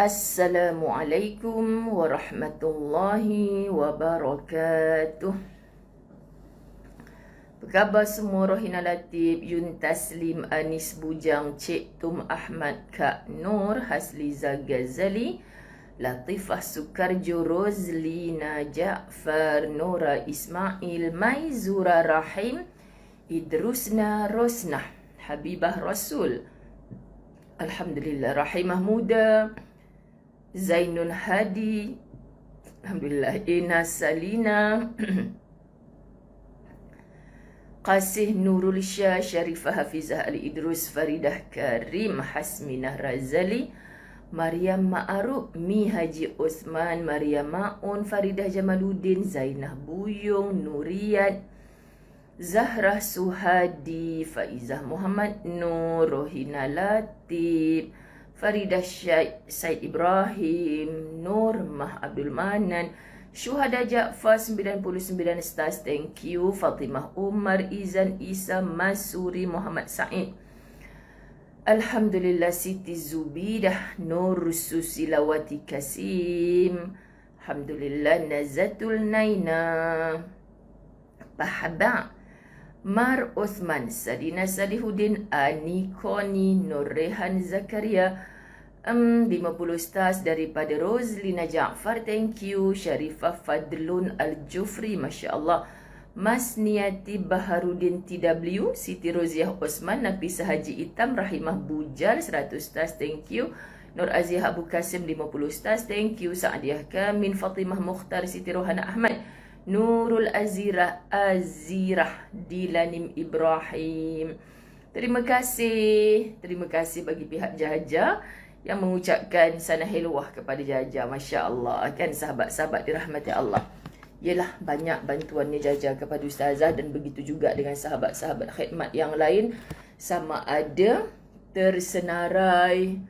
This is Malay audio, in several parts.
Assalamualaikum warahmatullahi wabarakatuh. Apa khabar semua? Rohina Latif, Yun Taslim, Anis Bujang, Cik Tum Ahmad, Kak Nur, Hasliza Ghazali, Latifah Sukarjo, Rozlina Ja'far, Nora Ismail, Maizura Rahim, Idrusna Rosnah, Habibah Rasul, Alhamdulillah, Rahimah Muda, Zainul Hadi, Alhamdulillah, Ina Salina, Qasih Nurul Syah, Sharifah Hafizah Ali Idrus, Faridah Karim, Hasminah Razali, Maryam Ma'aruf, Mi Haji Osman, Maryam Ma'un, Faridah Jamaluddin, Zainah Buyung, Nuriyat, Zahra Suhadi, Faizah Muhammad Nur, Rohina Latif, Faridah Said Ibrahim, Nur Mah Abdul Manan, Syuhada Ja'far 99 stars, thank you. Fatimah Umar, Izan Isa, Masuri, Muhammad Said, Alhamdulillah, Siti Zubidah, Nur Susilawati Kasim, Alhamdulillah, Nazatul Naina, Pahaba, Mar Osman, Sadina Salihuddin, Ani Koni, Nur Rehan Zakaria, 50 stars daripada Rozlina Ja'far, thank you. Sharifah Fadlun Al-Jufri, Masya Allah, Mas Niati Baharudin TW, Siti Roziah Osman, Nafisah Haji Itam, Rahimah Bujar 100 stars, thank you. Nur Aziah Abu Kasim 50 stars, thank you. Saadiah Kamin, Fatimah Mukhtar, Siti Rohana Ahmad, Nurul Azirah, Dilanim Ibrahim. Terima kasih bagi pihak Jaja yang mengucapkan sana helwah kepada Jaja. Masya Allah, kan sahabat-sahabat dirahmati Allah. Yelah, banyak bantuannya Jaja kepada Ustazah, dan begitu juga dengan sahabat-sahabat khidmat yang lain, sama ada tersenarai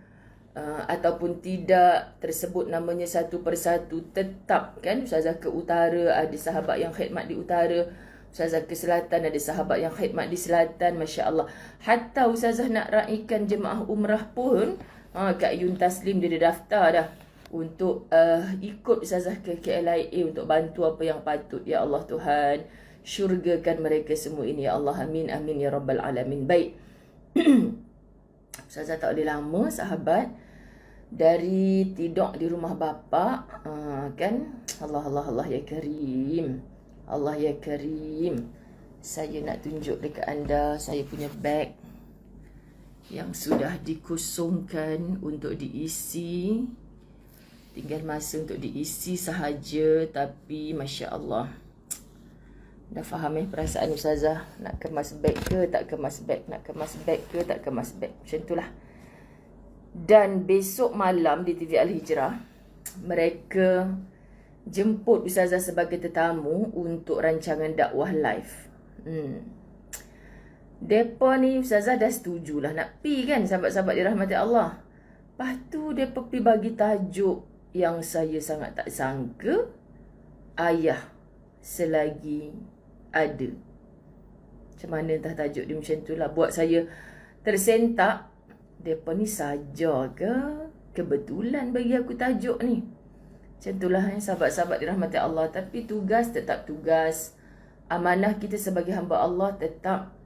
ataupun tidak, tersebut namanya satu persatu, tetap kan. Ustazah ke utara, ada sahabat yang khidmat di utara. Ustazah ke selatan, ada sahabat yang khidmat di selatan. Masya Allah. Hatta Ustazah nak raikan jemaah umrah pun, Kak Yun Taslim dia dah daftar dah untuk ikut Ustazah ke KLIA untuk bantu apa yang patut. Ya Allah Tuhan, syurgakan mereka semua ini. Ya Allah, amin, amin, ya Rabbal Alamin. Baik. Ustazah tak boleh lama sahabat dari tidur di rumah bapa, kan. Allah ya Karim, Allah ya Karim. Saya nak tunjuk dekat anda saya punya beg yang sudah dikosongkan untuk diisi. Tinggal masa untuk diisi sahaja. Tapi Masya Allah, dah faham perasaan Ustazah. Nak kemas beg ke tak kemas beg, nak kemas beg ke tak kemas beg, macam itulah. Dan besok malam di TV Al-Hijrah, mereka jemput Ustazah sebagai tetamu untuk rancangan dakwah live. Depa ni Ustazah dah setujulah nak pi kan, sahabat-sahabat dirahmati Allah. Lepas tu depa pi bagi tajuk yang saya sangat tak sangka, ayah selagi ada. Macam mana entah tajuk dia macam tu lah, buat saya tersentak. Depa ni saja ke kebetulan bagi aku tajuk ni? Macam itulah sahabat-sahabat dirahmati Allah. Tapi tugas tetap tugas. Amanah kita sebagai hamba Allah tetap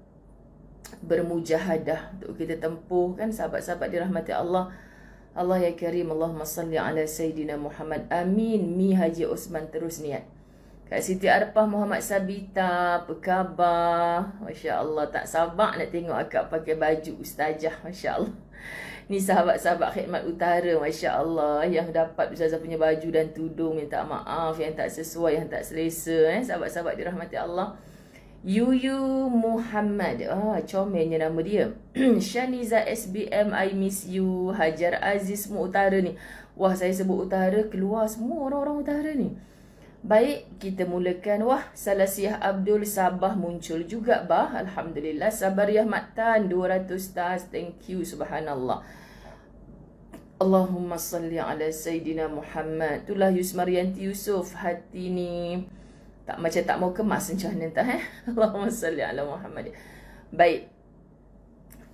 bermujahadah untuk kita tempuh kan, sahabat-sahabat dirahmati Allah. Allah ya Karim, Allahumma salli ala Sayyidina Muhammad, amin. Mi Haji Osman terus niat. Kak Siti Arpah Muhammad Sabita, apa khabar? Masya Allah, tak sabar nak tengok akak pakai baju ustazah. Masya Allah. Ni sahabat-sahabat khidmat utara, Masya Allah, yang dapat Ustazah punya baju dan tudung, minta maaf yang tak sesuai, yang tak selesa. Sahabat-sahabat dirahmati Allah. Yuyu Muhammad, comelnya nama dia. Shaniza SBM, I miss you. Hajar Aziz, semua utara ni. Wah, saya sebut utara, keluar semua orang-orang utara ni. Baik, kita mulakan. Wah, Salasiah Abdul Sabah muncul juga bah. Alhamdulillah. Sabariah Maktan 200 stars, thank you. Subhanallah. Allahumma salli ala Sayyidina Muhammad. Itulah Yusmarianti Yusuf, hati ni tak macam tak mau kemas macam mana entah Allahumma salli ala Muhammad. Baik,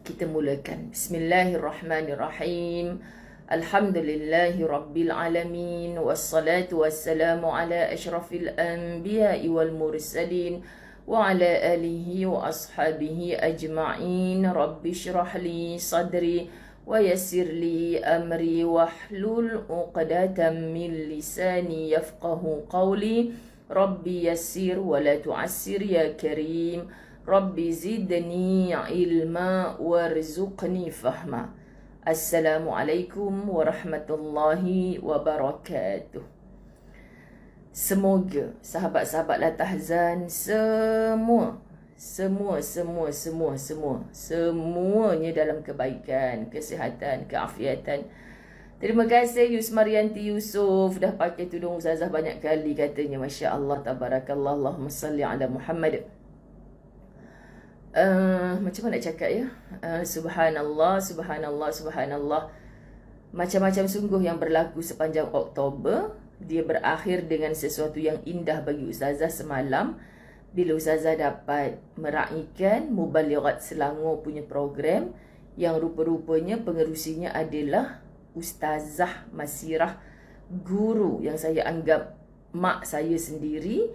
kita mulakan. Bismillahirrahmanirrahim. Alhamdulillahi Rabbil Alamin. Wassalatu wassalamu ala ashrafil anbiya'i wal mursalin. Wa ala alihi wa ashabihi ajma'in. Rabbi syrah li sadri wa yassir li amri wahlul uqdatan min lisani yafqahu qawli. Rabbi yassir wa la tu'assir ya karim. Rabbi zidni ilma warzuqni fahma. Assalamualaikum warahmatullahi wabarakatuh. Semoga sahabat-sahabat Latahzan semuanya dalam kebaikan, kesihatan, keafiatan. Terima kasih Yusmarianti Yusof dah pakai tudung Ustazah banyak kali katanya. Masya Allah, tabarakallah, Allahumma salli ala Muhammad. Macam mana nak cakap ya? Subhanallah. Macam-macam sungguh yang berlaku sepanjang Oktober. Dia berakhir dengan sesuatu yang indah bagi Ustazah semalam, bila Ustazah dapat meraihkan Mubalighat Selangor punya program, yang rupa-rupanya pengerusinya adalah Ustazah Masirah, guru yang saya anggap mak saya sendiri.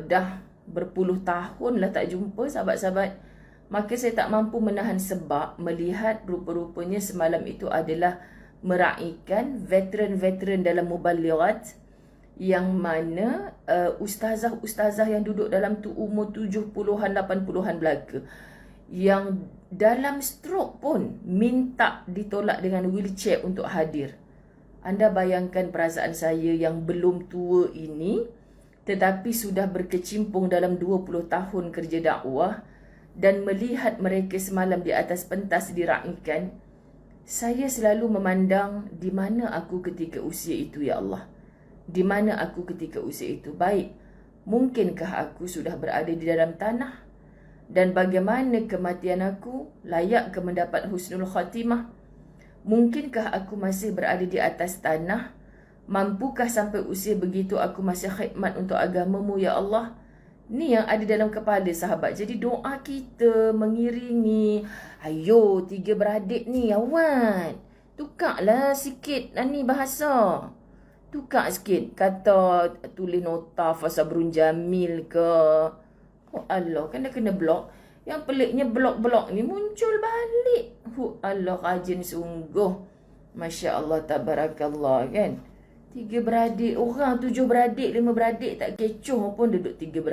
Dah berpuluh tahun lah tak jumpa sahabat-sahabat. Maka saya tak mampu menahan sebab melihat rupa-rupanya semalam itu adalah meraihkan veteran-veteran dalam Mubalighat, yang mana ustazah-ustazah yang duduk dalam tu umur 70-an 80-an belaka, yang dalam stroke pun minta ditolak dengan wheelchair untuk hadir. Anda bayangkan perasaan saya yang belum tua ini, tetapi sudah berkecimpung dalam 20 tahun kerja dakwah, dan melihat mereka semalam di atas pentas diraihkan. Saya selalu memandang, di mana aku ketika usia itu ya Allah? Di mana aku ketika usia itu? Baik, mungkinkah aku sudah berada di dalam tanah? Dan bagaimana kematian aku? Layak ke mendapat husnul khatimah? Mungkinkah aku masih berada di atas tanah? Mampukah sampai usia begitu aku masih khidmat untuk agamamu ya Allah? Ni yang ada dalam kepala sahabat. Jadi doa kita mengiringi. Ayo 3 beradik ni awan, tukarlah sikit ni bahasa. Tukar sikit. Kata tulis nota Fasabrun Jamil ke. Oh Allah, kan dah kena blok. Yang peliknya blok-blok ni muncul balik. Oh Allah, rajin sungguh. Masya Allah, tabarakallah kan. 3 beradik, orang 7 beradik, 5 beradik tak kecoh pun duduk 3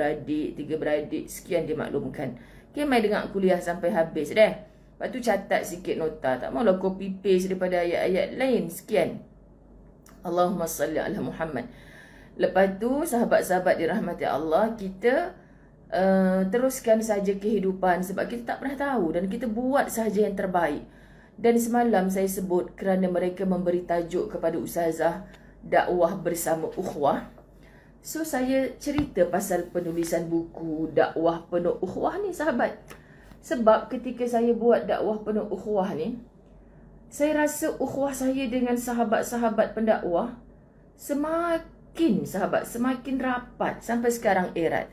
beradik. Sekian dimaklumkan. Okay, mai dengar kuliah sampai habis dah. Lepas tu catat sikit nota. Tak maulah copy paste daripada ayat-ayat lain. Sekian. Allahumma salli ala Muhammad. Lepas tu, sahabat-sahabat dirahmati Allah, kita teruskan saja kehidupan sebab kita tak pernah tahu, dan kita buat sahaja yang terbaik. Dan semalam saya sebut kerana mereka memberi tajuk kepada Ustazah dakwah bersama ukhuwah. So saya cerita pasal penulisan buku dakwah penuh ukhuwah ni sahabat. Sebab ketika saya buat dakwah penuh ukhuwah ni, saya rasa ukhuwah saya dengan sahabat-sahabat pendakwah semakin rapat sampai sekarang erat.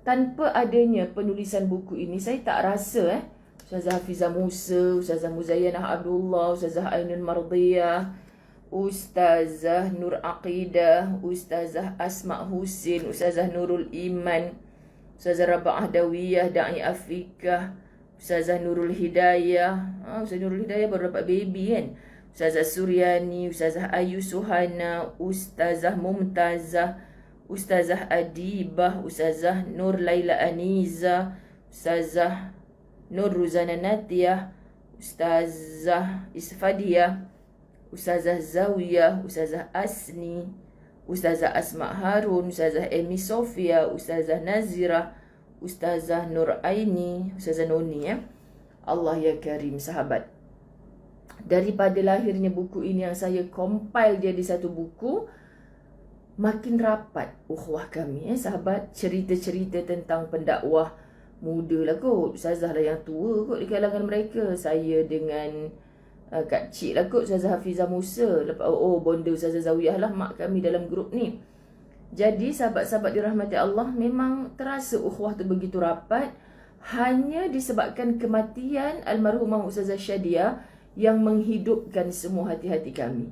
Tanpa adanya penulisan buku ini, saya tak rasa Ustazah Hafizah Musa, Ustazah Muzayyanah Abdullah, Ustazah Ainul Mardiyah, Ustazah Nur Aqidah, Ustazah Asma Husin, Ustazah Nurul Iman, Ustazah Raba'ah Dawiyah, Da'i Afikah, Ustazah Nurul Hidayah. Ustazah Nurul Hidayah baru dapat baby kan. Ustazah Suryani, Ustazah Ayu Suhana, Ustazah Mumtazah, Ustazah Adibah, Ustazah Nur Laila Aniza, Ustazah Nur Ruzana Natiyah, Ustazah Isfadiyah, Ustazah Zawiyah, Ustazah Asni, Ustazah Asma Harun, Ustazah Emi Sofia, Ustazah Nazirah, Ustazah Nur Aini, Ustazah Noni Allah ya Karim sahabat. Daripada lahirnya buku ini yang saya compile jadi satu buku, makin rapat ukhuwah kami sahabat. Cerita-cerita tentang pendakwah muda lah kot. Ustazah lah yang tua kot di kalangan mereka. Saya dengan Kak Cik lah kot, Ustazah Hafizah Musa. Lepas bonda Ustazah Zawiyah lah mak kami dalam grup ni. Jadi sahabat-sahabat dirahmati Allah, memang terasa ukhuwah tu begitu rapat. Hanya disebabkan kematian almarhumah Ustazah Syadia yang menghidupkan semua hati-hati kami.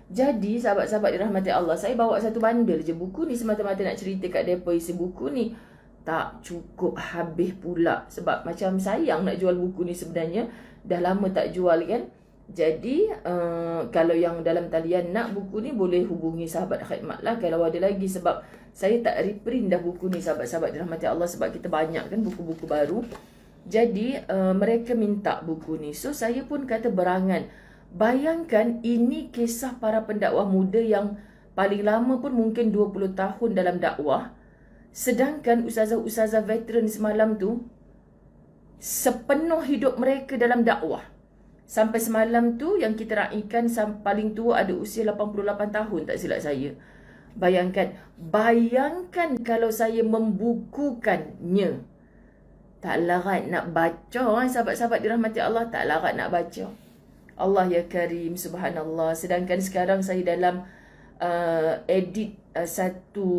Jadi sahabat-sahabat dirahmati Allah, saya bawa satu bundle je buku ni semata-mata nak cerita kat mereka isi buku ni. Tak cukup habis pula sebab macam sayang nak jual buku ni sebenarnya. Dah lama tak jual kan. Jadi kalau yang dalam talian nak buku ni boleh hubungi sahabat khidmat lah kalau ada lagi, sebab saya tak reprint dah buku ni sahabat-sahabat dirahmati Allah sebab kita banyak kan buku-buku baru. Jadi mereka minta buku ni. So saya pun kata berangan. Bayangkan ini kisah para pendakwah muda yang paling lama pun mungkin 20 tahun dalam dakwah. Sedangkan ustazah-ustazah veteran semalam tu sepenuh hidup mereka dalam dakwah. Sampai semalam tu yang kita raikan paling tua ada usia 88 tahun tak silap saya. Bayangkan kalau saya membukukannya. Tak larat nak baca sahabat-sahabat dirahmati Allah, tak larat nak baca. Allah ya Karim, subhanallah. Sedangkan sekarang saya dalam edit satu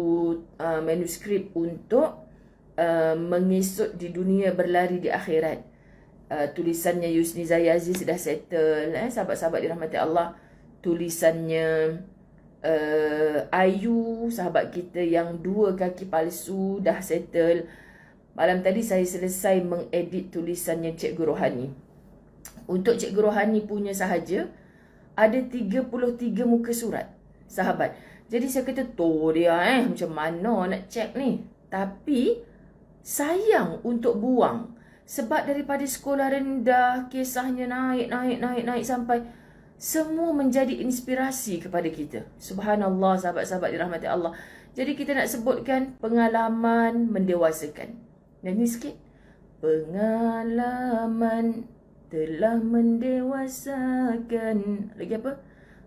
manuskrip untuk mengesut di dunia berlari di akhirat. Tulisannya Yusni Zaya Aziz dah settle, sahabat-sahabat dirahmati Allah. Tulisannya Ayu, sahabat kita yang 2 kaki palsu, dah settle. Malam tadi saya selesai mengedit tulisannya Cikgu Rohani. Untuk Cikgu Rohani punya sahaja ada 33 muka surat, sahabat. Jadi saya kata, tu dia macam mana nak cek ni. Tapi sayang untuk buang. Sebab daripada sekolah rendah, kisahnya naik sampai semua menjadi inspirasi kepada kita. Subhanallah sahabat-sahabat dirahmati Allah. Jadi kita nak sebutkan pengalaman mendewasakan. Nyanyi sikit. Pengalaman telah mendewasakan. Lagi apa?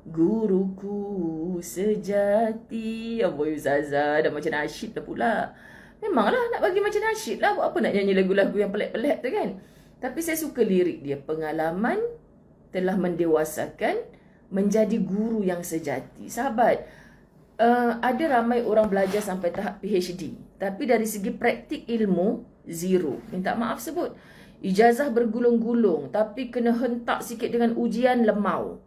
Guruku sejati. Amboi Ustazah, dah macam nasyid dah pula. Memanglah nak bagi macam nasyid lah. Buat apa nak nyanyi lagu-lagu yang pelik-pelik tu kan. Tapi saya suka lirik dia. Pengalaman telah mendewasakan menjadi guru yang sejati. Sahabat, ada ramai orang belajar sampai tahap PhD. Tapi dari segi praktik ilmu, zero. Minta maaf sebut. Ijazah bergulung-gulung tapi kena hentak sikit dengan ujian lemau.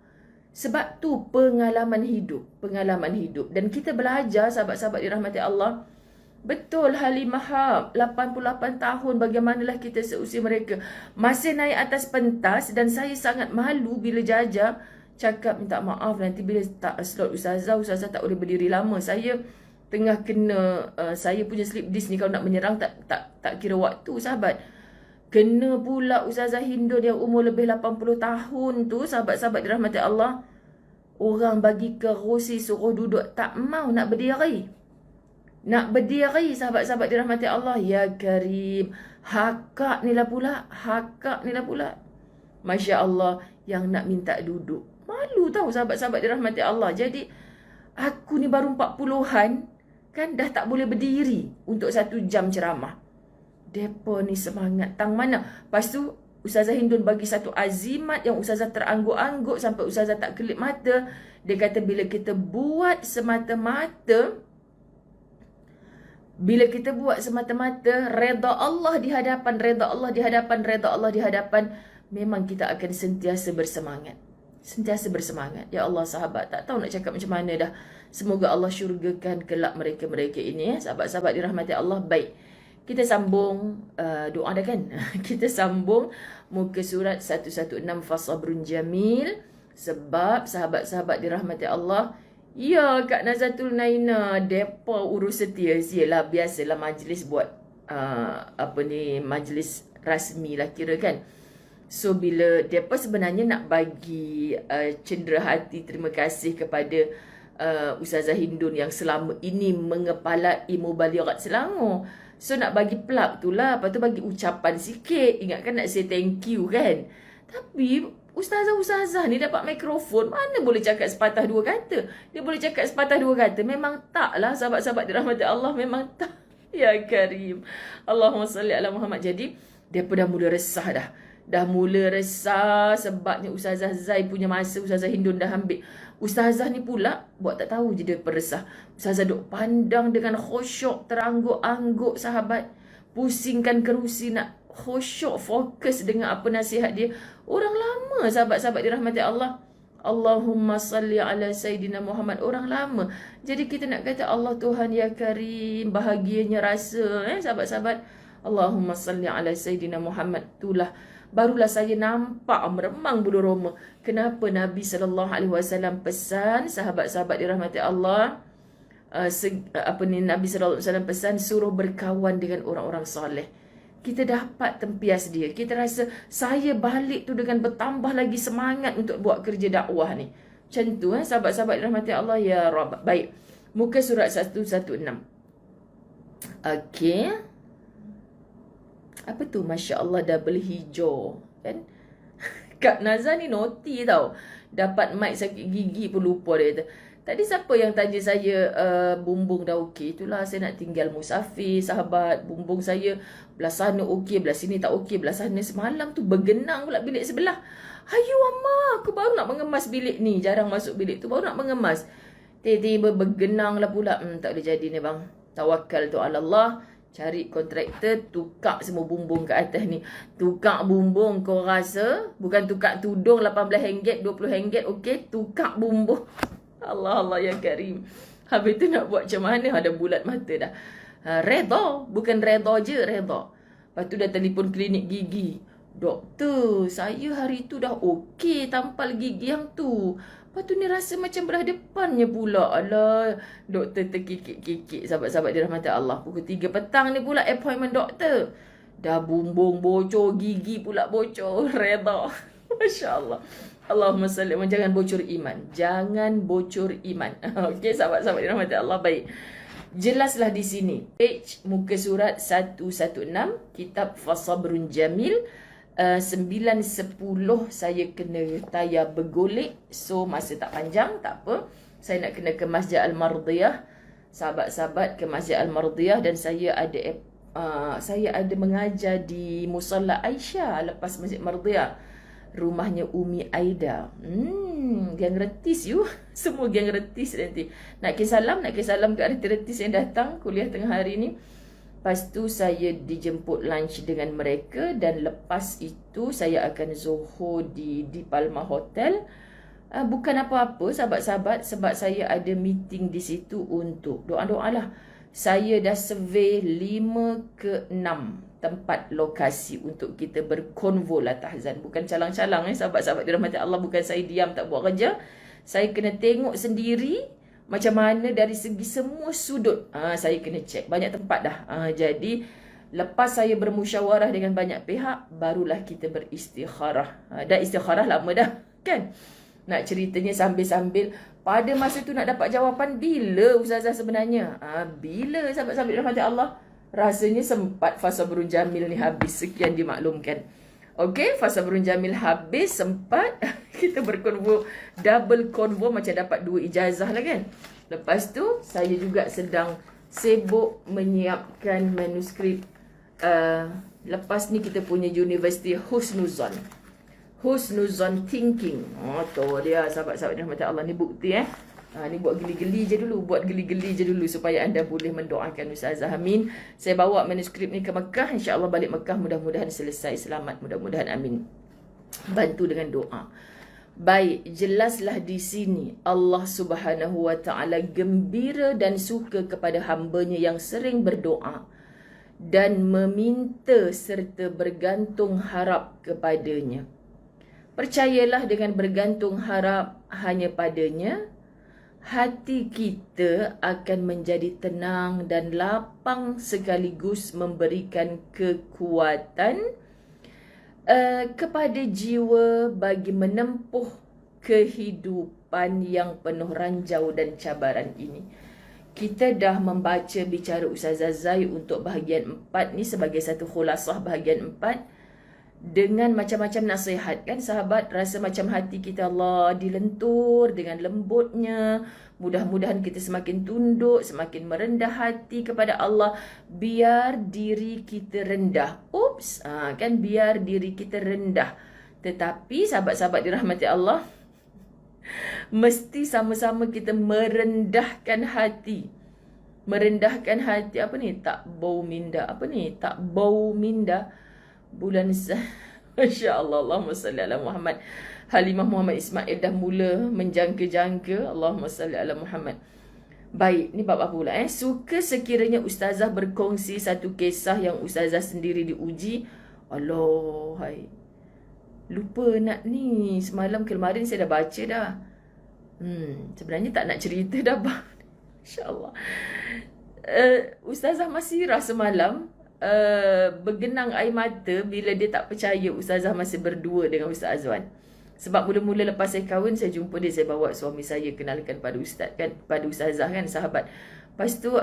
Sebab tu pengalaman hidup. Dan kita belajar sahabat-sahabat dirahmati Allah. Betul Halimah 88 tahun, bagaimanalah kita seusia mereka. Masih naik atas pentas dan saya sangat malu bila Jaja cakap minta maaf nanti bila tak slot Ustazah tak boleh berdiri lama. Saya tengah kena saya punya slip disc ni kalau nak menyerang tak kira waktu sahabat. Kena pula Ustazah Hindun yang umur lebih 80 tahun tu, sahabat-sahabat dirahmati Allah. Orang bagi kerusi suruh duduk, tak mau nak berdiri. Sahabat-sahabat dirahmati Allah. Ya Karim. Hakak ni lah pula. Masya Allah, yang nak minta duduk. Malu tahu sahabat-sahabat dirahmati Allah. Jadi, aku ni baru 40-an, kan dah tak boleh berdiri untuk 1 jam ceramah. Depa ni semangat tang mana. Lepas tu Ustazah Hindun bagi satu azimat yang Ustazah terangguk-angguk sampai Ustazah tak kelip mata. Dia kata bila kita buat semata-mata, redha Allah di hadapan, memang kita akan sentiasa bersemangat. Ya Allah sahabat, tak tahu nak cakap macam mana dah. Semoga Allah syurgakan kelak mereka-mereka ini. Sahabat-sahabat dirahmati Allah. Baik, kita sambung doa dah kan. Kita sambung muka surat 116 Fasabrun Jamil. Sebab sahabat-sahabat dirahmati Allah, ya Kak Nazatul Naina, depa urus setia. Sialah, biasalah majlis buat majlis rasmi lah kira kan. So bila depa sebenarnya nak bagi cendera hati terima kasih kepada Ustazah Hindun yang selama ini mengepalai Mubalighат Selangor. So nak bagi plug tu lah. Lepas tu bagi ucapan sikit. Ingatkan nak say thank you kan. Tapi ustazah-ustazah ni dapat mikrofon, mana boleh cakap sepatah dua kata. Dia boleh cakap sepatah dua kata. Memang tak lah sahabat-sahabat dirahmati Allah. Memang tak. Ya Karim. Allahumma salli ala Muhammad. Jadi dia pun dah mula resah dah. Dah mula resah sebabnya Ustazah Zai punya masa Ustazah Hindun dah ambil. Ustazah ni pula buat tak tahu je dia peresah. Ustazah duk pandang dengan khusyuk, terangguk-angguk sahabat. Pusingkan kerusi nak khusyuk, fokus dengan apa nasihat dia. Orang lama sahabat-sahabat dirahmati Allah. Allahumma salli ala Sayyidina Muhammad. Orang lama. Jadi kita nak kata Allah Tuhan ya Karim, bahagianya rasa sahabat-sahabat. Allahumma salli ala Sayyidina Muhammad. Itulah barulah saya nampak meremang bulu roma. Kenapa Nabi SAW pesan sahabat-sahabat dirahmati Allah, Nabi SAW pesan suruh berkawan dengan orang-orang soleh. Kita dapat tempias dia. Kita rasa saya balik tu dengan bertambah lagi semangat untuk buat kerja dakwah ni. Macam tu sahabat-sahabat dirahmati Allah ya Rabb. Baik. Muka surat 116. Okey. Apa tu? Masya Allah double hijau. Kan? Kak Nazar ni naughty tau. Dapat mic sakit gigi pun lupa dia kata. Tadi siapa yang tanya saya bumbung dah okey? Itulah saya nak tinggal musafir sahabat. Bumbung saya belah sana okey, belah sini tak okey, belah sana semalam tu bergenang pula bilik sebelah. Hayu amma, aku baru nak mengemas bilik ni. Jarang masuk bilik tu, baru nak mengemas. Tiba-tiba bergenang lah pula. Tak boleh jadi ni bang. Tawakal tu ala Allah. Cari kontraktor, tukar semua bumbung ke atas ni. Tukar bumbung kau rasa. Bukan tukar tudung RM18, RM20, okey. Tukar bumbung. Allah Allah ya Karim. Habis tu nak buat macam mana? Ada bulat mata dah. Redha. Bukan redha je, redha. Lepas tu dah telefon klinik gigi. Doktor, saya hari tu dah okey tampal gigi yang tu. Lepas tu ni rasa macam belah depannya pula. Alah, doktor terkikik-kikik. Sahabat-sahabat dirahmati Allah. Pukul 3 petang ni pula appointment doktor. Dah bumbung bocor, gigi pula bocor. Redha. Masya Allah. Allahumma salli. Jangan bocor iman. Jangan bocor iman. Okey, sahabat-sahabat dirahmati Allah. Baik. Jelaslah di sini. Page muka surat 116. Kitab Fasabrun Jamil. 9.10 saya kena tayar bergolek. So masa tak panjang, tak apa. Saya nak kena ke Masjid Al-Mardiyah. Sahabat-sahabat ke Masjid Al-Mardiyah. Dan saya ada mengajar di Musalla Aisyah lepas Masjid Mardiyah. Rumahnya Umi Aida. Gang retis you. Semua gang retis nanti. Nak salam ke artis yang datang kuliah tengah hari ni. Lepas tu saya dijemput lunch dengan mereka. Dan lepas itu saya akan zuhur di Palma Hotel. Bukan apa-apa sahabat-sahabat. Sebab saya ada meeting di situ untuk doa-doa lah. Saya dah survey 5 ke 6 tempat lokasi untuk kita berkonvo lah tahzan. Bukan calang-calang sahabat-sahabat dirahmati Allah. Bukan saya diam tak buat kerja. Saya kena tengok sendiri macam mana dari segi semua sudut. Saya kena cek. Banyak tempat dah. Jadi lepas saya bermusyawarah dengan banyak pihak, barulah kita beristikharah. Dah istikharah lama dah kan. Nak ceritanya sambil-sambil. Pada masa tu nak dapat jawapan bila Ustazah sebenarnya. Bila sahabat-sahabat dirahmati Allah. Rasanya sempat Fasabrun Jamil ni habis. Sekian dimaklumkan. Okey, Fasabrun Jamil habis. Sempat kita berkonvo. Double konvo macam dapat 2 ijazah lah kan. Lepas tu saya juga sedang sibuk menyiapkan manuskrip. Lepas ni kita punya University Husnuzon. Husnuzon Thinking. Tu dia sahabat-sahabat dirahmati Allah. Ni bukti ni buat geli-geli je dulu. Buat geli-geli je dulu supaya anda boleh mendoakan Ustazah. Amin. Saya bawa manuskrip ni ke Mekah. InsyaAllah balik Mekah mudah-mudahan selesai selamat. Mudah-mudahan amin. Bantu dengan doa. Baik, jelaslah di sini Allah Subhanahu wa taala gembira dan suka kepada hamba-Nya yang sering berdoa dan meminta serta bergantung harap kepadanya. Percayalah dengan bergantung harap hanya padanya, hati kita akan menjadi tenang dan lapang sekaligus memberikan kekuatan kepada jiwa bagi menempuh kehidupan yang penuh ranjau dan cabaran ini. Kita dah membaca bicara Ustazah Zai untuk bahagian 4 ni sebagai satu khulasah bahagian 4. Dengan macam-macam nasihat kan sahabat. Rasa macam hati kita Allah dilentur dengan lembutnya. Mudah-mudahan kita semakin tunduk, semakin merendah hati kepada Allah. Biar diri kita rendah. Kan biar diri kita rendah. Tetapi sahabat-sahabat dirahmati Allah, mesti sama-sama kita merendahkan hati. Merendahkan hati apa ni? Tak bau minda. Apa ni? Tak bau minda. bulan Masya Allah, Allahumma salli ala Muhammad. Halimah Muhammad Ismail dah mula menjangka-jangka. Allahumma salli ala Muhammad. Baik, ni bab apa pula Suka sekiranya ustazah berkongsi satu kisah yang ustazah sendiri diuji. Allah, hai. Lupa nak ni. Kemarin saya dah baca dah. Sebenarnya tak nak cerita dah bang. InsyaAllah. Ustazah Masirah semalam bergenang air mata bila dia tak percaya ustazah masih berdua dengan Ustaz Azwan. Sebab mula-mula lepas saya kahwin, saya jumpa dia, saya bawa suami saya kenalkan pada ustaz kan, pada ustazah kan, sahabat. Lepas tu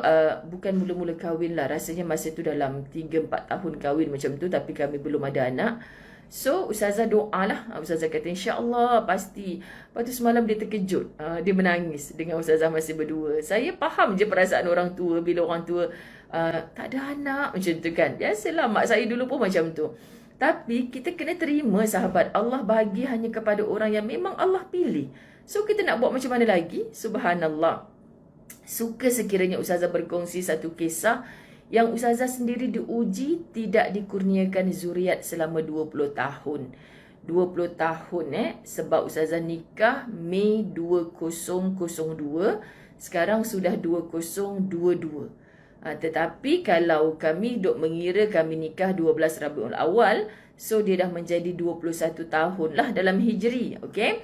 bukan mula-mula kahwin lah, rasanya masa tu dalam 3-4 tahun kahwin macam tu, tapi kami belum ada anak. So ustazah doa lah, ustazah kata insya-Allah pasti. Lepas tu semalam dia terkejut, dia menangis dengan ustazah masih berdua. Saya faham je perasaan orang tua bila orang tua tak ada anak macam tu kan. Biasalah, mak saya dulu pun macam tu. Tapi kita kena terima sahabat, Allah bagi hanya kepada orang yang memang Allah pilih. So kita nak buat macam mana lagi? Subhanallah. Suka sekiranya ustazah berkongsi satu kisah yang ustazah sendiri diuji tidak dikurniakan zuriat selama 20 tahun. 20 tahun sebab ustazah nikah Mei 2002, sekarang sudah 2022. Tetapi kalau kami duk mengira kami nikah 12 Rabiul Awal, so dia dah menjadi 21 tahun lah dalam Hijri. Okay?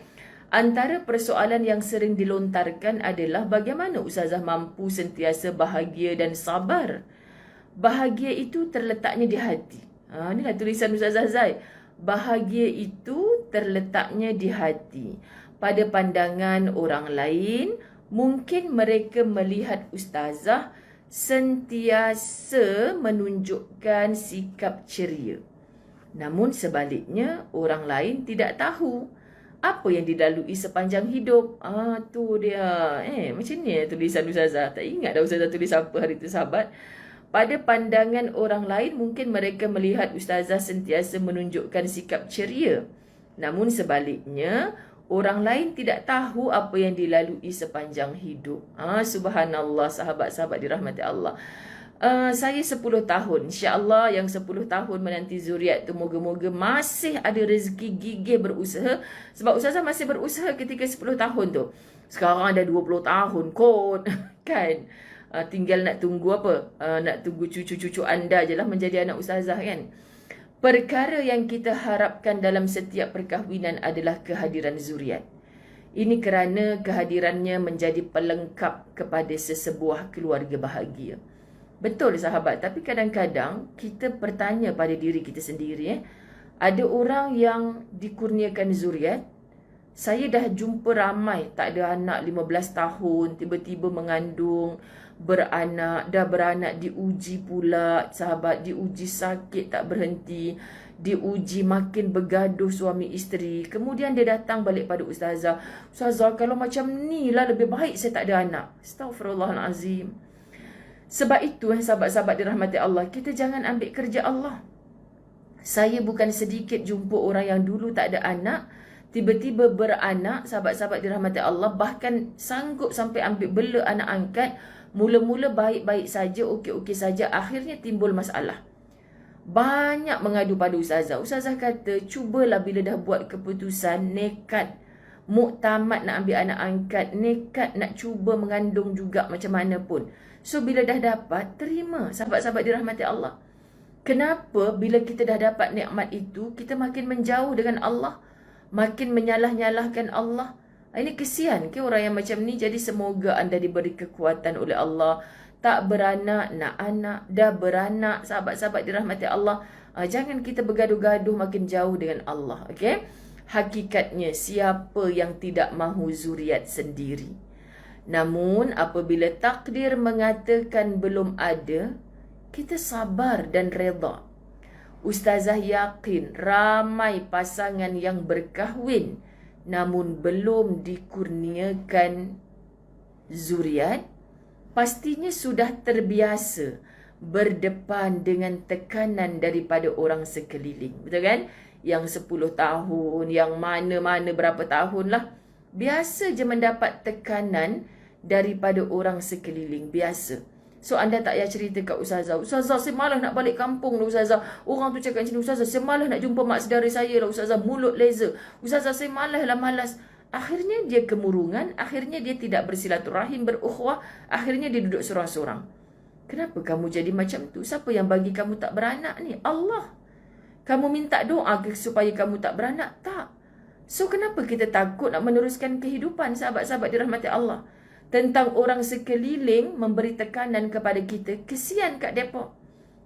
Antara persoalan yang sering dilontarkan adalah bagaimana ustazah mampu sentiasa bahagia dan sabar. Bahagia itu terletaknya di hati. Inilah tulisan Ustazah Zai. Bahagia itu terletaknya di hati. Pada pandangan orang lain, mungkin mereka melihat ustazah sentiasa menunjukkan sikap ceria. Namun sebaliknya, orang lain tidak tahu apa yang dilalui sepanjang hidup. Tu dia. Macam ni tulisan ustazah. Tak ingat dah ustazah tulis apa hari tu sahabat. Pada pandangan orang lain, mungkin mereka melihat ustazah sentiasa menunjukkan sikap ceria. Namun sebaliknya, orang lain tidak tahu apa yang dilalui sepanjang hidup. Subhanallah, sahabat-sahabat dirahmati Allah. Saya 10 tahun. InsyaAllah yang 10 tahun menanti zuriat tu, moga-moga masih ada rezeki gigih berusaha. Sebab ustazah masih berusaha ketika 10 tahun tu. Sekarang dah 20 tahun kot. Kan? Tinggal nak tunggu apa? Nak tunggu cucu-cucu anda je lah menjadi anak ustazah kan? Perkara yang kita harapkan dalam setiap perkahwinan adalah kehadiran zuriat. Ini kerana kehadirannya menjadi pelengkap kepada sesebuah keluarga bahagia. Betul sahabat, tapi kadang-kadang kita bertanya pada diri kita sendiri. Ada orang yang dikurniakan zuriat. Saya dah jumpa ramai tak ada anak 15 tahun, tiba-tiba mengandung, dah beranak, diuji pula sahabat, diuji sakit tak berhenti, diuji makin bergaduh suami isteri. Kemudian dia datang balik pada ustazah, ustazah kalau macam ni lah lebih baik saya tak ada anak. Astaghfirullahalazim. Sebab itu sahabat-sahabat dirahmati Allah, kita jangan ambil kerja Allah. Saya bukan sedikit jumpa orang yang dulu tak ada anak, tiba-tiba beranak, sahabat-sahabat dirahmati Allah, bahkan sanggup sampai ambil bela anak angkat. Mula-mula baik-baik saja, okey-okey saja, akhirnya timbul masalah. Banyak mengadu pada ustazah. Ustazah kata, cubalah bila dah buat keputusan, nekat muktamad nak ambil anak angkat, nekat nak cuba mengandung juga macam mana pun. So bila dah dapat, terima sahabat-sahabat dirahmati Allah. Kenapa bila kita dah dapat nikmat itu, kita makin menjauh dengan Allah, makin menyalah-nyalahkan Allah? Ini kesian ke orang yang macam ni. Jadi semoga anda diberi kekuatan oleh Allah. Tak beranak, nak anak. Dah beranak, sahabat-sahabat dirahmati Allah. Jangan kita bergaduh-gaduh makin jauh dengan Allah. Okay? Hakikatnya, siapa yang tidak mahu zuriat sendiri? Namun, apabila takdir mengatakan belum ada, kita sabar dan redha. Ustazah yakin ramai pasangan yang berkahwin namun belum dikurniakan zuriat, pastinya sudah terbiasa berdepan dengan tekanan daripada orang sekeliling. Betul kan? Yang 10 tahun, yang mana-mana berapa tahun lah, biasa je mendapat tekanan daripada orang sekeliling. Biasa. So anda tak payah cerita kat ustazah, ustazah saya malas nak balik kampung lah ustazah, orang tu cakap macam ni, ustazah saya malas nak jumpa mak saudara saya lah ustazah, mulut laser, ustazah saya malas lah, malas. Akhirnya dia kemurungan, akhirnya dia tidak bersilaturahim, berukhuwah, akhirnya dia duduk seorang-seorang. Kenapa kamu jadi macam tu? Siapa yang bagi kamu tak beranak ni? Allah. Kamu minta doa ke supaya kamu tak beranak? Tak. So kenapa kita takut nak meneruskan kehidupan, sahabat-sahabat dirahmati Allah? Tentang orang sekeliling memberi tekanan kepada kita, kesian kat depa.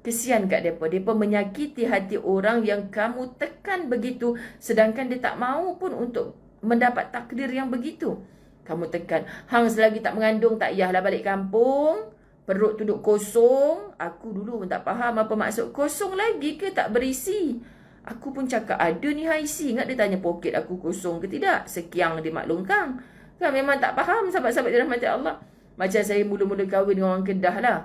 Kesian kat depa. Depa menyakiti hati orang yang kamu tekan begitu, sedangkan dia tak mahu pun untuk mendapat takdir yang begitu. Kamu tekan, hang selagi tak mengandung tak payahlah balik kampung, perut duduk kosong. Aku dulu pun tak faham apa maksud kosong lagi ke tak berisi. Aku pun cakap ada ni haisi. Ingat dia tanya poket aku kosong ke tidak. Sekian dia maklumkan. Kan memang tak faham, sahabat-sahabat dirahmati Allah. Macam saya mula-mula kahwin dengan orang Kedah lah.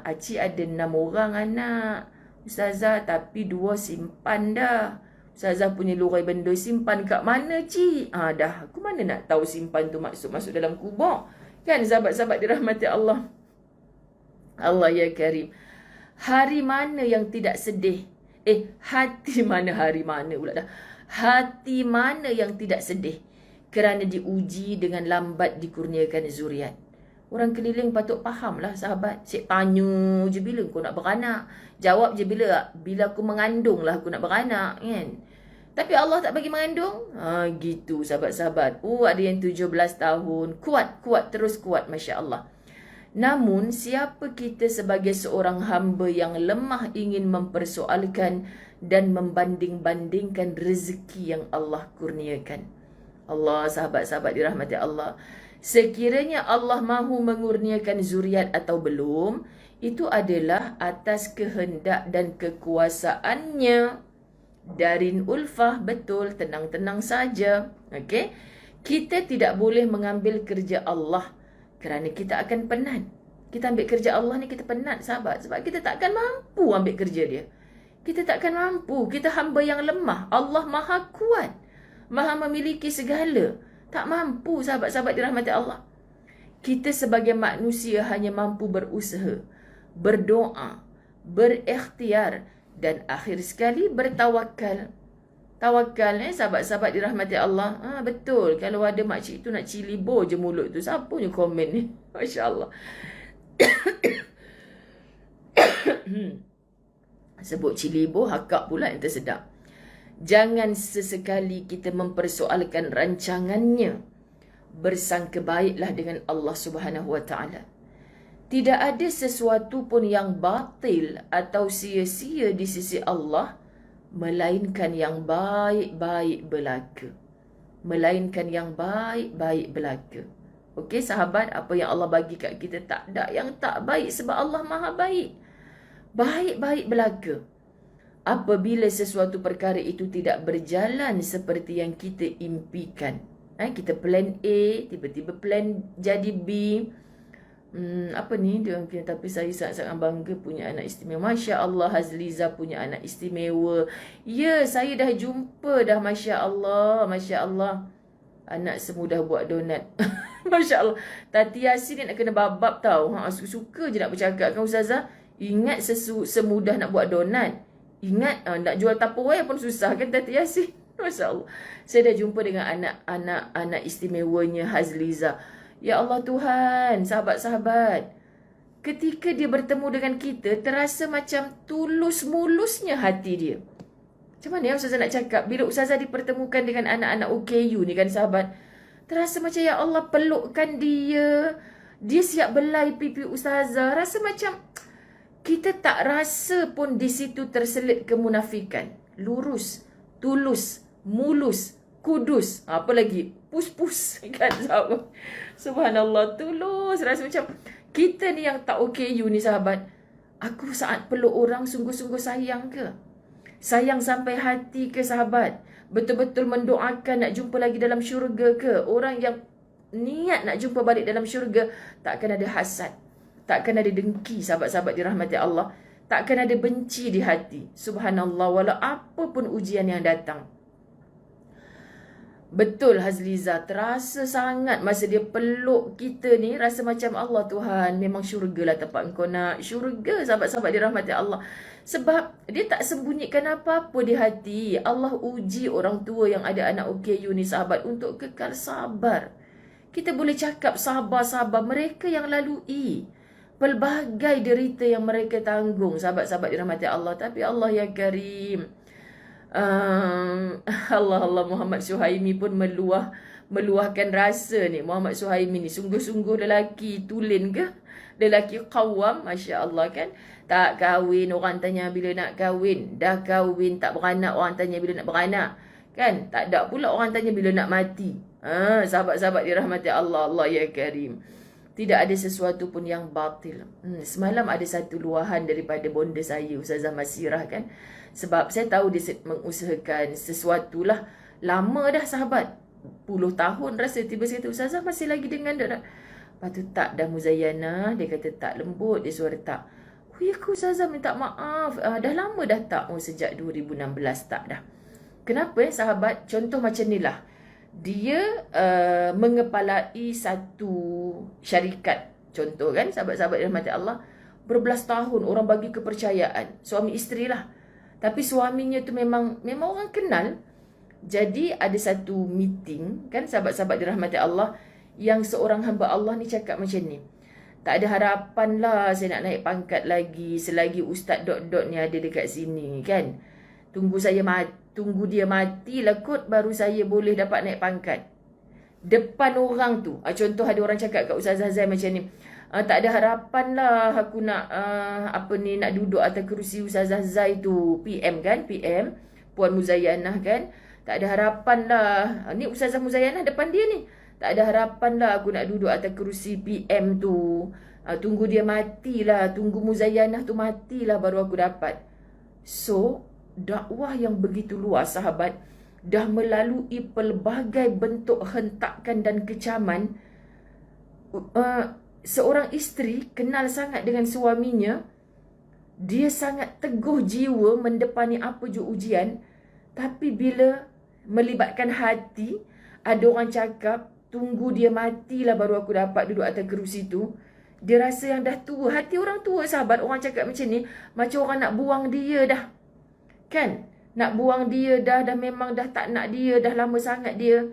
Acik ada 6 orang anak, ustazah, tapi 2 simpan dah. Ustazah punya lurai benda simpan kat mana cik? Dah aku mana nak tahu simpan tu masuk dalam kubur. Kan sahabat-sahabat dirahmati Allah. Allah ya Karim. Hari mana yang tidak sedih? Hati mana hari mana pula dah. Hati mana yang tidak sedih kerana diuji dengan lambat dikurniakan zuriat. Orang keliling patut faham lah sahabat. Cik tanya je bila kau nak beranak. Jawab je bila aku mengandung lah aku nak beranak kan. Tapi Allah tak bagi mengandung. Gitu sahabat-sahabat. Ada yang 17 tahun. Kuat, terus kuat, Masya Allah. Namun siapa kita sebagai seorang hamba yang lemah ingin mempersoalkan dan membanding-bandingkan rezeki yang Allah kurniakan. Allah, sahabat-sahabat dirahmati Allah. Sekiranya Allah mahu mengurniakan zuriat atau belum, itu adalah atas kehendak dan kekuasaannya. Darin ulfah, betul, tenang-tenang saja. Okey? Kita tidak boleh mengambil kerja Allah kerana kita akan penat. Kita ambil kerja Allah ni kita penat sahabat. Sebab kita takkan mampu ambil kerja dia. Kita takkan mampu. Kita hamba yang lemah. Allah maha kuat. Maha memiliki segala. Tak mampu sahabat-sahabat dirahmati Allah. Kita sebagai manusia hanya mampu berusaha, berdoa, berikhtiar dan akhir sekali bertawakal. Tawakal sahabat-sahabat dirahmati Allah. Betul. Kalau ada makcik tu nak cilibo je mulut tu. Siapa punya komen ni? Masya Allah. Sebut cilibo, hakak pula yang tersedap. Jangan sesekali kita mempersoalkan rancangannya. Bersangka baiklah dengan Allah Subhanahu Wa Taala. Tidak ada sesuatu pun yang batil atau sia-sia di sisi Allah, melainkan yang baik-baik belaka. Melainkan yang baik-baik belaka. Okey sahabat, apa yang Allah bagi kat kita tak ada yang tak baik sebab Allah Maha baik. Baik-baik belaka. Apabila sesuatu perkara itu tidak berjalan seperti yang kita impikan. Kita plan A, tiba-tiba plan jadi B. Apa ni dia orang kata, tapi saya sangat-sangat bangga punya anak istimewa. Masya Allah, Hazliza punya anak istimewa. Ya, saya dah jumpa dah, Masya Allah. Masya Allah. Anak semudah buat donat. Masya Allah. Tati Yasin ni nak kena babab tau. Suka je nak bercakap kan Ustazah. Ingat semudah nak buat donat. Ingat nak jual Tupperware pun susah kan Tati Yasin. Masya Allah. Saya dah jumpa dengan anak istimewanya Hazliza. Ya Allah Tuhan, sahabat-sahabat. Ketika dia bertemu dengan kita, terasa macam tulus-mulusnya hati dia. Macam mana ya Ustazah nak cakap? Bila Ustazah dipertemukan dengan anak-anak UKU ni kan sahabat, terasa macam ya Allah pelukkan dia. Dia siap belai pipi Ustazah. Rasa macam kita tak rasa pun di situ terselit kemunafikan. Lurus, tulus, mulus, kudus. Apa lagi? Pus-pus kan sahabat. Subhanallah, tulus. Rasa macam kita ni yang tak OKU ni sahabat. Aku saat peluk orang sungguh-sungguh sayang ke? Sayang sampai hati ke sahabat? Betul-betul mendoakan nak jumpa lagi dalam syurga ke? Orang yang niat nak jumpa balik dalam syurga, takkan ada hasad. Takkan ada dengki sahabat-sahabat dirahmati Allah. Takkan ada benci di hati. Subhanallah, walau apa pun ujian yang datang. Betul Hazliza, terasa sangat masa dia peluk kita ni, rasa macam Allah Tuhan, memang syurga lah tempat engkau nak. Syurga sahabat-sahabat dirahmati Allah. Sebab dia tak sembunyikan apa-apa di hati. Allah uji orang tua yang ada anak OKU ni sahabat untuk kekal sabar. Kita boleh cakap sabar-sabar mereka yang lalui pelbagai derita yang mereka tanggung, sahabat-sahabat dirahmati Allah. Tapi Allah ya Karim, Allah Muhammad Suhaimi pun meluahkan rasa ni. Muhammad Suhaimi ni sungguh-sungguh lelaki tulen ke? Lelaki qawam, Masya Allah kan? Tak kahwin, orang tanya bila nak kahwin. Dah kahwin, tak beranak, orang tanya bila nak beranak. Kan? Tak ada pula orang tanya bila nak mati. Sahabat-sahabat dirahmati Allah, Allah ya Karim. Tidak ada sesuatu pun yang batil. Semalam ada satu luahan daripada bonda saya, Ustazah Masirah kan. Sebab saya tahu dia mengusahakan sesuatu lah. Lama dah sahabat. Puluh tahun rasa. Tiba-tiba kata, Ustazah masih lagi dengan dia. Lepas tu tak dah Muzayyana. Dia kata tak lembut. Dia suara tak. Ya aku Ustazah minta maaf. Dah lama dah tak. Sejak 2016 tak dah. Kenapa sahabat? Contoh macam ni lah. Dia mengepalai satu syarikat. Contoh kan, sahabat-sahabat dirahmati Allah. Berbelas tahun orang bagi kepercayaan. Suami isteri lah. Tapi suaminya tu memang orang kenal. Jadi ada satu meeting kan, sahabat-sahabat dirahmati Allah, yang seorang hamba Allah ni cakap macam ni. Tak ada harapan lah saya nak naik pangkat lagi selagi Ustaz dot-dot ni ada dekat sini kan. Tunggu dia mati lah kot baru saya boleh dapat naik pangkat. Depan orang tu. Contoh ada orang cakap kat Ustazah Zai macam ni. Tak ada harapan lah aku nak nak duduk atas kerusi Ustazah Zai tu. PM kan? PM. Puan Muzayyanah kan? Tak ada harapan lah. Ni Ustazah Muzayyanah depan dia ni. Tak ada harapan lah aku nak duduk atas kerusi PM tu. Tunggu dia matilah. Tunggu Muzayyanah tu matilah baru aku dapat. So, dakwah yang begitu luas sahabat. Dah melalui pelbagai bentuk hentakan dan kecaman. Seorang isteri kenal sangat dengan suaminya. Dia sangat teguh jiwa mendepani apa je ujian. Tapi bila melibatkan hati, ada orang cakap, tunggu dia matilah baru aku dapat duduk atas kerusi tu. Dia rasa yang dah tua. Hati orang tua sahabat, orang cakap macam ni, macam orang nak buang dia dah. Kan? Nak buang dia dah memang dah tak nak dia, dah lama sangat dia.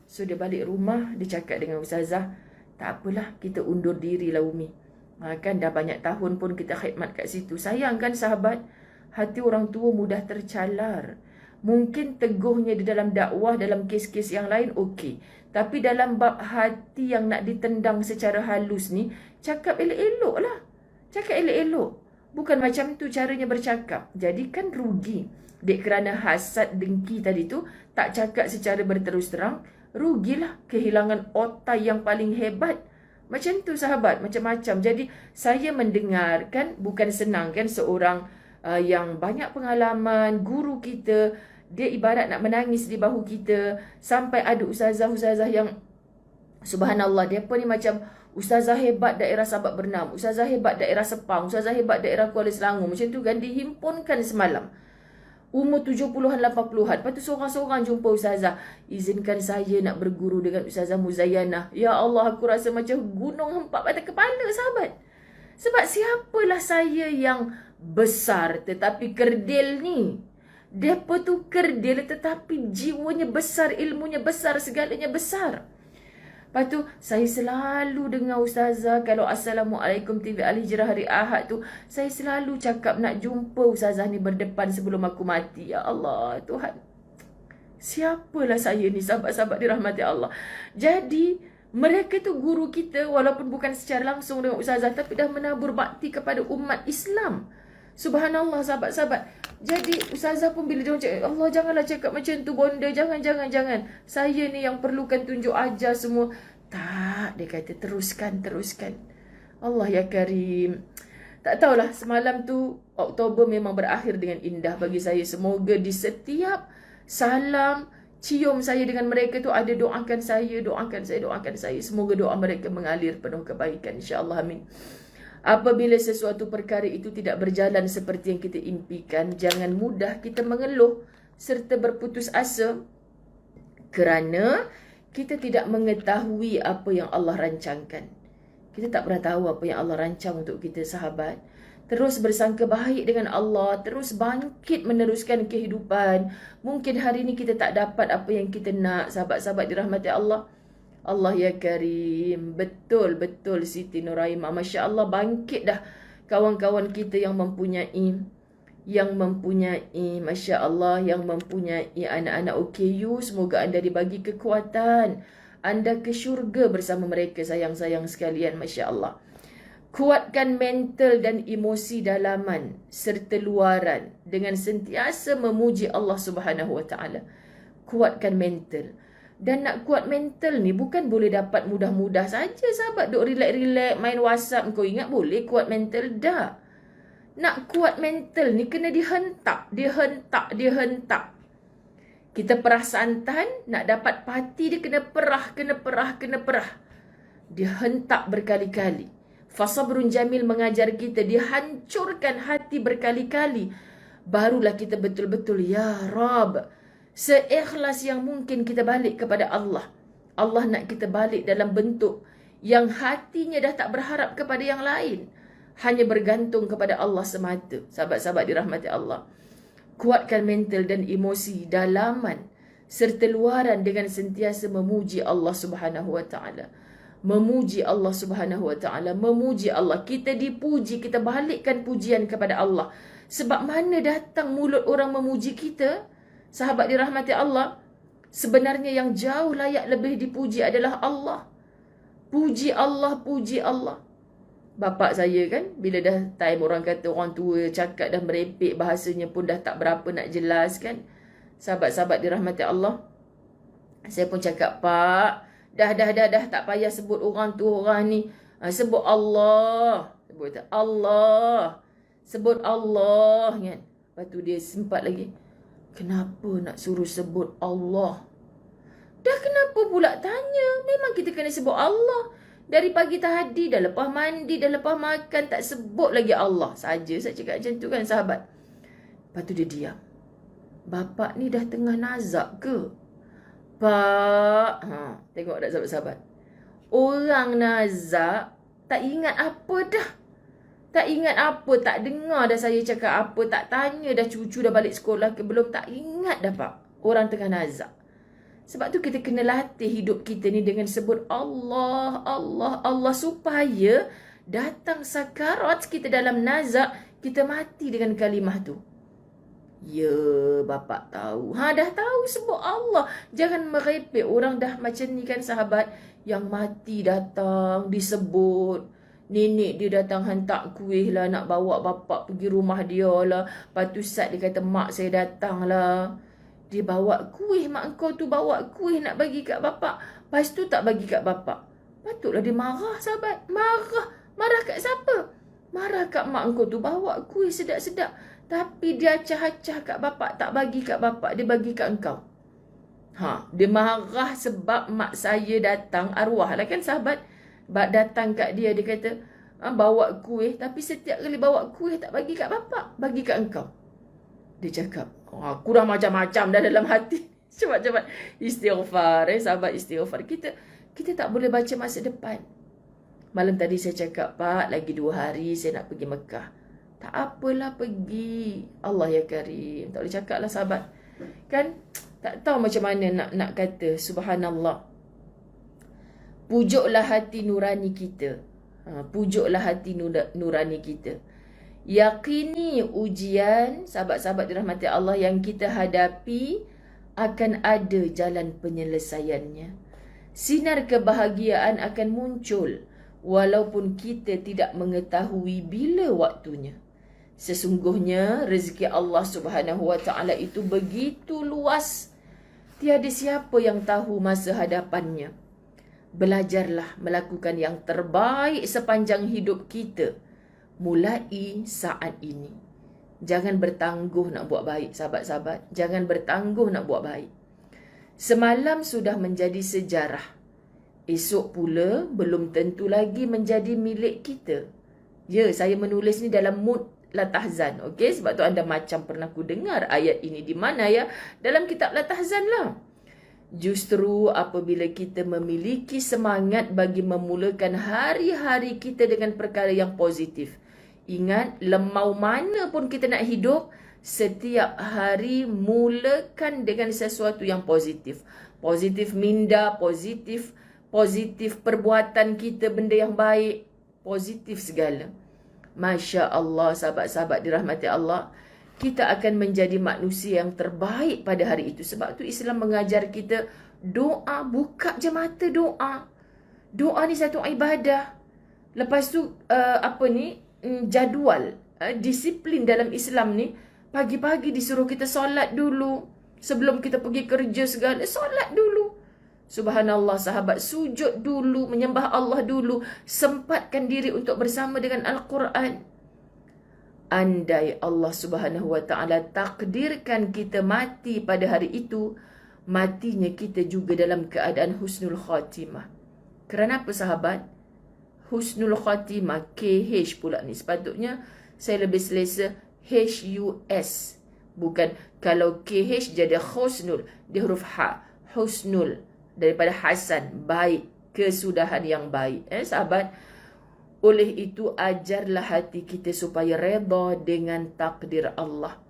So dia balik rumah, dia cakap dengan Ustazah, tak apalah, kita undur diri lah Umi. Kan dah banyak tahun pun kita khidmat kat situ. Sayang kan sahabat, hati orang tua mudah tercalar. Mungkin teguhnya di dalam dakwah, dalam kes-kes yang lain okey. Tapi dalam bab hati yang nak ditendang secara halus ni, cakap elok-elok lah. Cakap elok-elok. Bukan macam tu caranya bercakap. Jadi kan rugi. Dek kerana hasad dengki tadi tu, tak cakap secara berterus terang, rugilah, kehilangan otai yang paling hebat. Macam tu sahabat, macam-macam. Jadi saya mendengar kan, bukan senang kan, seorang yang banyak pengalaman, guru kita, dia ibarat nak menangis di bahu kita. Sampai ada ustazah-ustazah yang subhanallah, dia pun ni macam ustazah hebat daerah Sabak Bernam, ustazah hebat daerah Sepang, ustazah hebat daerah Kuala Selangor. Macam tu kan, dihimpunkan semalam. Umur 70-an, 80-an. Lepas tu seorang-seorang jumpa ustazah. Izinkan saya nak berguru dengan Ustazah Muzayyanah. Ya Allah, aku rasa macam gunung hempap atas kepala sahabat. Sebab siapalah saya yang besar tetapi kerdil ni. Depa tu kerdil tetapi jiwanya besar, ilmunya besar, segalanya besar. Lepas tu, saya selalu dengar Ustazah, kalau Assalamualaikum TV Al-Hijrah hari Ahad tu, saya selalu cakap nak jumpa Ustazah ni berdepan sebelum aku mati. Ya Allah, Tuhan. Siapalah saya ni, sahabat-sahabat dirahmati Allah. Jadi, mereka tu guru kita, walaupun bukan secara langsung dengan Ustazah, tapi dah menabur bakti kepada umat Islam. Subhanallah sahabat-sahabat. Jadi Ustazah pun bila dia cakap, Allah janganlah cakap macam tu bonda, jangan. Saya ni yang perlukan tunjuk ajar semua. Tak, dia kata teruskan. Allah ya Karim. Tak tahulah, semalam tu Oktober memang berakhir dengan indah bagi saya. Semoga di setiap salam cium saya dengan mereka tu ada doakan saya. Semoga doa mereka mengalir penuh kebaikan, insya-Allah, amin. Apabila sesuatu perkara itu tidak berjalan seperti yang kita impikan, jangan mudah kita mengeluh serta berputus asa. Kerana kita tidak mengetahui apa yang Allah rancangkan. Kita tak pernah tahu apa yang Allah rancang untuk kita, sahabat. Terus bersangka baik dengan Allah, terus bangkit meneruskan kehidupan. Mungkin hari ini kita tak dapat apa yang kita nak, sahabat-sahabat dirahmati Allah. Allah ya Karim. Betul Siti Nuraimah. Masya Allah, bangkit dah kawan-kawan kita yang mempunyai Masya Allah, yang mempunyai anak-anak OKU. Semoga anda dibagi kekuatan, anda ke syurga bersama mereka, sayang-sayang sekalian. Masya Allah. Kuatkan mental dan emosi dalaman serta luaran dengan sentiasa memuji Allah Subhanahu Wa Taala. Kuatkan mental. Dan nak kuat mental ni bukan boleh dapat mudah-mudah saja, sahabat. Duk relax-relax main WhatsApp, kau ingat boleh kuat mental? Dah. Nak kuat mental ni kena dihentak. Kita perah santan, nak dapat parti dia kena perah. Dihentak berkali-kali. Fasabrun Jamil mengajar kita, dihancurkan hati berkali-kali. Barulah kita betul-betul, ya Rab, seikhlas yang mungkin kita balik kepada Allah. Allah nak kita balik dalam bentuk yang hatinya dah tak berharap kepada yang lain, hanya bergantung kepada Allah semata. Sahabat-sahabat dirahmati Allah. Kuatkan mental dan emosi dalaman serta luaran dengan sentiasa memuji Allah Subhanahu Wa Taala. Memuji Allah Subhanahu Wa Taala, memuji Allah. Kita dipuji, kita balikkan pujian kepada Allah. Sebab mana datang mulut orang memuji kita? Sahabat dirahmati Allah, sebenarnya yang jauh layak lebih dipuji adalah Allah. Puji Allah, puji Allah. Bapak saya kan, bila dah time orang kata orang tua cakap dah merepek, bahasanya pun dah tak berapa nak jelas kan. Sahabat-sahabat dirahmati Allah, saya pun cakap, Pak, dah tak payah sebut orang tu orang ni. Sebut Allah. Sebut Allah kan. Lepas tu dia sempat lagi, kenapa nak suruh sebut Allah? Dah kenapa pula tanya? Memang kita kena sebut Allah. Dari pagi tadi, dah lepas mandi, dah lepas makan, tak sebut lagi Allah. Saja saya cakap macam tu kan, sahabat. Lepas tu dia diam. Bapak ni dah tengah nazak ke? Pak, tengok tak sahabat-sahabat. Orang nazak tak ingat apa dah. Tak ingat apa, tak dengar dah saya cakap apa, tak tanya dah cucu dah balik sekolah ke belum, tak ingat dah Pak. Orang tengah nazak. Sebab tu kita kena latih hidup kita ni dengan sebut Allah, Allah, Allah, supaya datang sakarat kita dalam nazak, kita mati dengan kalimah tu. Ya, bapak tahu. Dah tahu, sebut Allah. Jangan merepek. Orang dah macam ni kan, sahabat. Yang mati datang, disebut. Nenek dia datang hantar kuih lah, nak bawa bapak pergi rumah dia lah. Lepas tu Sat dia kata, mak saya datang lah. Dia bawa kuih, mak kau tu bawa kuih nak bagi kat bapak. Lepas tu tak bagi kat bapak. Patutlah dia marah, sahabat. Marah kat siapa? Marah kat mak kau tu bawa kuih sedap-sedap. Tapi dia acah-acah kat bapak, tak bagi kat bapak, dia bagi kat engkau. Dia marah sebab mak saya datang, arwah lah kan, sahabat. Datang kat dia, dia kata, bawa kuih, tapi setiap kali bawa kuih tak bagi kat bapak, bagi kat engkau. Dia cakap, kurang macam-macam dah dalam hati. Cepat-cepat istighfar, sahabat, istighfar. Kita tak boleh baca masa depan. Malam tadi saya cakap, Pak, lagi 2 hari saya nak pergi Mekah. Tak apalah, pergi. Allah ya Karim. Tak boleh cakap lah, sahabat. Kan? Tak tahu macam mana nak kata. Subhanallah. Pujuklah hati nurani kita. Pujuklah hati nurani kita. Yakini ujian, sahabat-sahabat dirahmati Allah, yang kita hadapi akan ada jalan penyelesaiannya. Sinar kebahagiaan akan muncul walaupun kita tidak mengetahui bila waktunya. Sesungguhnya rezeki Allah Subhanahu Wa Taala itu begitu luas. Tiada siapa yang tahu masa hadapannya. Belajarlah melakukan yang terbaik sepanjang hidup kita. Mulai saat ini. Jangan bertangguh nak buat baik, sahabat-sahabat. Jangan bertangguh nak buat baik. Semalam sudah menjadi sejarah. Esok pula belum tentu lagi menjadi milik kita. Ya, saya menulis ni dalam mood La Tahzan. Okey, sebab tu anda macam pernah ku dengar ayat ini di mana ya? Dalam kitab La Tahzan lah. Justru apabila kita memiliki semangat bagi memulakan hari-hari kita dengan perkara yang positif. Ingat, lemau mana pun kita nak hidup, setiap hari mulakan dengan sesuatu yang positif. Positif minda, positif perbuatan kita, benda yang baik, positif segala. Masya Allah, sahabat-sahabat dirahmati Allah, kita akan menjadi manusia yang terbaik pada hari itu. Sebab tu Islam mengajar kita doa, buka je mata doa. Doa ni satu ibadah. Lepas tu jadual, disiplin dalam Islam ni, pagi-pagi disuruh kita solat dulu. Sebelum kita pergi kerja segala, solat dulu. Subhanallah sahabat, sujud dulu, menyembah Allah dulu, sempatkan diri untuk bersama dengan Al-Quran. Andai Allah Subhanahu Wa Taala takdirkan kita mati pada hari itu, matinya kita juga dalam keadaan husnul khatimah. Kerana apa sahabat? Husnul khatimah, KH pula ni. Sepatutnya saya lebih selesa HUS. Bukan, kalau KH jadi husnul, dia huruf H. Husnul, daripada Hasan, baik, kesudahan yang baik. Sahabat, oleh itu ajarlah hati kita supaya reda dengan takdir Allah.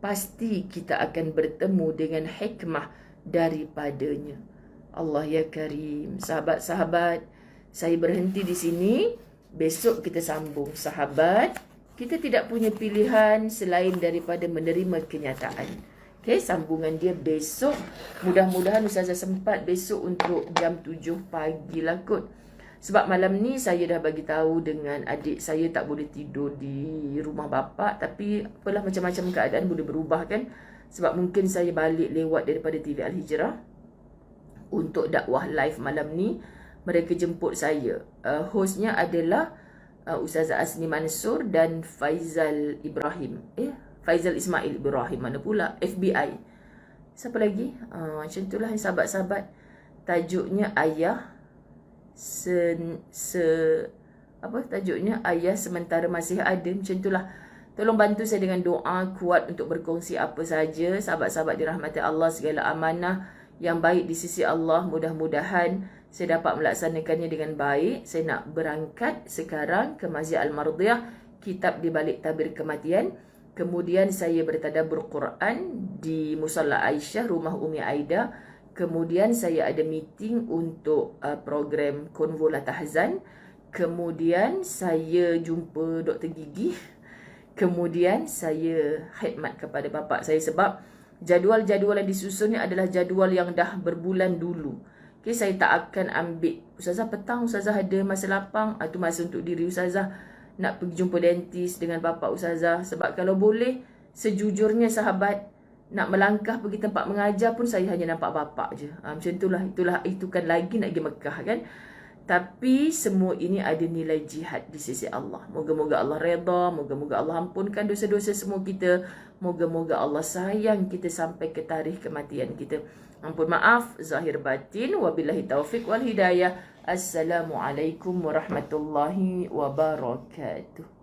Pasti kita akan bertemu dengan hikmah daripadanya. Allah ya Karim. Sahabat-sahabat, saya berhenti di sini. Besok kita sambung. Sahabat, kita tidak punya pilihan selain daripada menerima kenyataan. Okay, sambungan dia besok. Mudah-mudahan Ustazah sempat besok untuk jam 7 pagi lah kot. Sebab malam ni saya dah bagi tahu dengan adik saya tak boleh tidur di rumah bapa. Tapi apalah, macam-macam keadaan boleh berubah kan. Sebab mungkin saya balik lewat daripada TV Al-Hijrah untuk dakwah live malam ni. Mereka jemput saya. Hostnya adalah Ustazah Asni Mansur dan Faizal Ibrahim. Faizal Ismail Ibrahim, mana pula? FBI. Siapa lagi? Macam itulah sahabat-sahabat. Tajuknya Ayah tajuknya Ayah Sementara Masih Ada. Macam itulah. Tolong bantu saya dengan doa kuat untuk berkongsi apa saja. Sahabat-sahabat dirahmati Allah, segala amanah yang baik di sisi Allah, mudah-mudahan saya dapat melaksanakannya dengan baik. Saya nak berangkat sekarang ke Masjid Al-Mardiyah, kitab di balik tabir kematian. Kemudian saya bertadabbur Quran di Musalla Aisyah, rumah Umi Aida. Kemudian saya ada meeting untuk program Konvola Tahzan. Kemudian saya jumpa Dr. Gigi. Kemudian saya khidmat kepada bapa saya, sebab jadual-jadual yang disusunnya adalah jadual yang dah berbulan dulu. Okay, saya tak akan ambil Ustazah petang, Ustazah ada masa lapang, itu masa untuk diri Ustazah nak pergi jumpa dentist dengan bapa Ustazah. Sebab kalau boleh, sejujurnya sahabat, nak melangkah pergi tempat mengajar pun saya hanya nampak bapa je. Macam itulah, itu kan lagi nak pergi Mekah kan. Tapi semua ini ada nilai jihad di sisi Allah. Moga-moga Allah reda, moga-moga Allah ampunkan dosa-dosa semua kita. Moga-moga Allah sayang kita sampai ke tarikh kematian kita. Ampun maaf zahir batin. Wabillahi taufiq wal hidayah. Assalamualaikum warahmatullahi wabarakatuh.